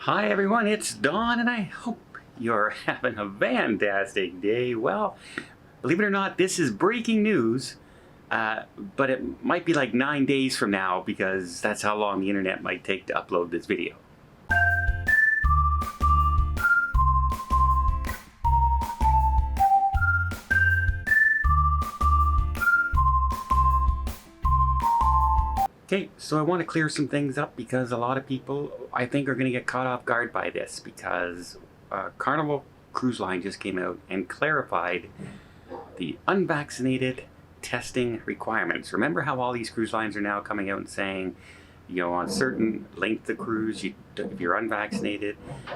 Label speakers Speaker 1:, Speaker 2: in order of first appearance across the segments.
Speaker 1: Hi everyone, it's Dawn and I hope you're having a fantastic day. Well, believe it or not, this is breaking news, but it might be like 9 days from now because that's how long the internet might take to upload this video. Okay, so I want to clear some things up because a lot of people, I think, are going to get caught off guard by this because Carnival Cruise Line just came out and clarified the unvaccinated testing requirements. Remember how all these cruise lines are now coming out and saying, on certain length of cruise, if you're unvaccinated,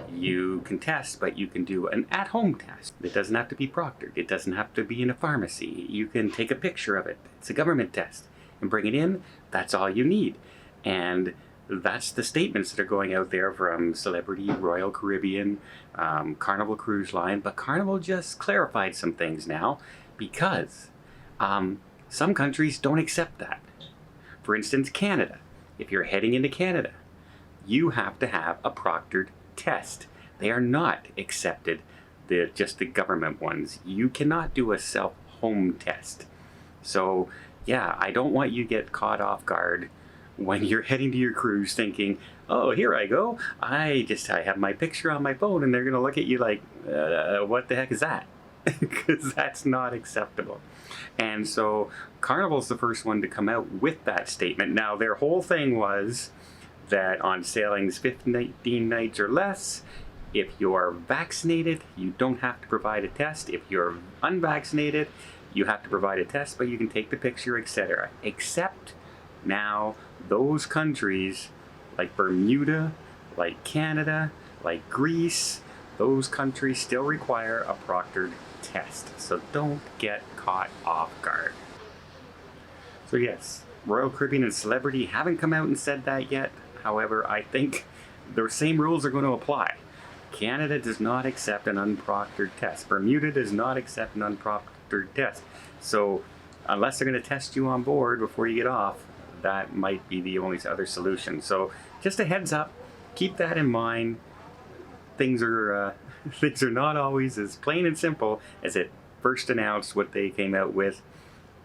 Speaker 1: you can test, but you can do an at-home test. It doesn't have to be proctored. It doesn't have to be in a pharmacy. You can take a picture of it. It's a government test and bring it in. That's all you need. And that's the statements that are going out there from Celebrity, Royal Caribbean, Carnival Cruise Line. But Carnival just clarified some things now because some countries don't accept that. For instance, Canada. If you're heading into Canada, you have to have a proctored test. They are not accepted, just the government ones. You cannot do a self-home test. So yeah, I don't want you to get caught off guard when you're heading to your cruise thinking, oh, here I go. I have my picture on my phone and they're going to look at you like, what the heck is that? Because that's not acceptable. And so Carnival's the first one to come out with that statement. Now, their whole thing was that on sailings 15 nights or less, if you're vaccinated, you don't have to provide a test. If you're unvaccinated, you have to provide a test, but you can take the picture, etc. Except now those countries like Bermuda, like Canada, like Greece, those countries still require a proctored test. So don't get caught off guard. So yes, Royal Caribbean and Celebrity haven't come out and said that yet. However, I think the same rules are going to apply. Canada does not accept an unproctored test. Bermuda does not accept an unproctored test. So unless they're going to test you on board before you get off, that might be the only other solution. So just a heads up, keep that in mind. Things are not always as plain and simple as it first announced what they came out with,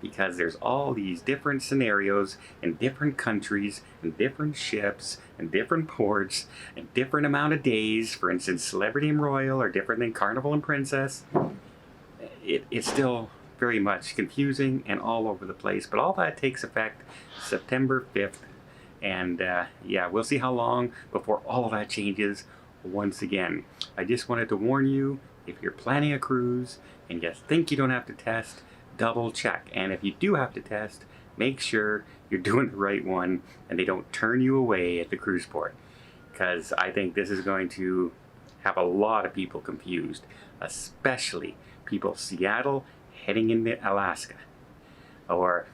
Speaker 1: because there's all these different scenarios in different countries and different ships and different ports and different amount of days. For instance, Celebrity and Royal are different than Carnival and Princess. It's still very much confusing and all over the place, but all that takes effect September 5th. And yeah, we'll see how long before all of that changes once again. I just wanted to warn you, if you're planning a cruise and you think you don't have to test, double check. And if you do have to test, make sure you're doing the right one and they don't turn you away at the cruise port. Because I think this is going to have a lot of people confused, especially people Seattle heading into Alaska, or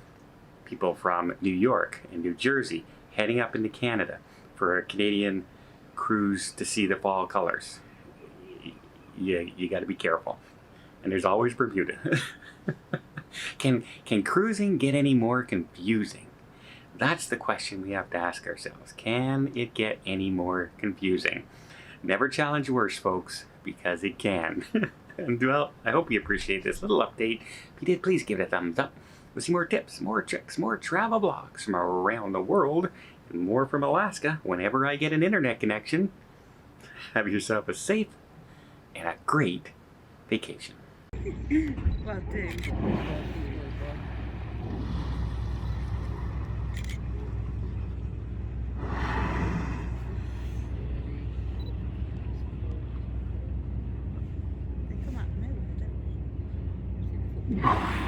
Speaker 1: people from New York and New Jersey heading up into Canada for a Canadian cruise to see the fall colors. You got to be careful. And there's always Bermuda. Can cruising get any more confusing? That's the question we have to ask ourselves. Can it get any more confusing? Never challenge worse, folks, because it can. And well, I hope you appreciate this little update. If you did, please give it a thumbs up. We'll see more tips, more tricks, more travel blogs from around the world, and more from Alaska whenever I get an internet connection. Have yourself a safe and a great vacation.
Speaker 2: Well, do. They come out of nowhere, don't they?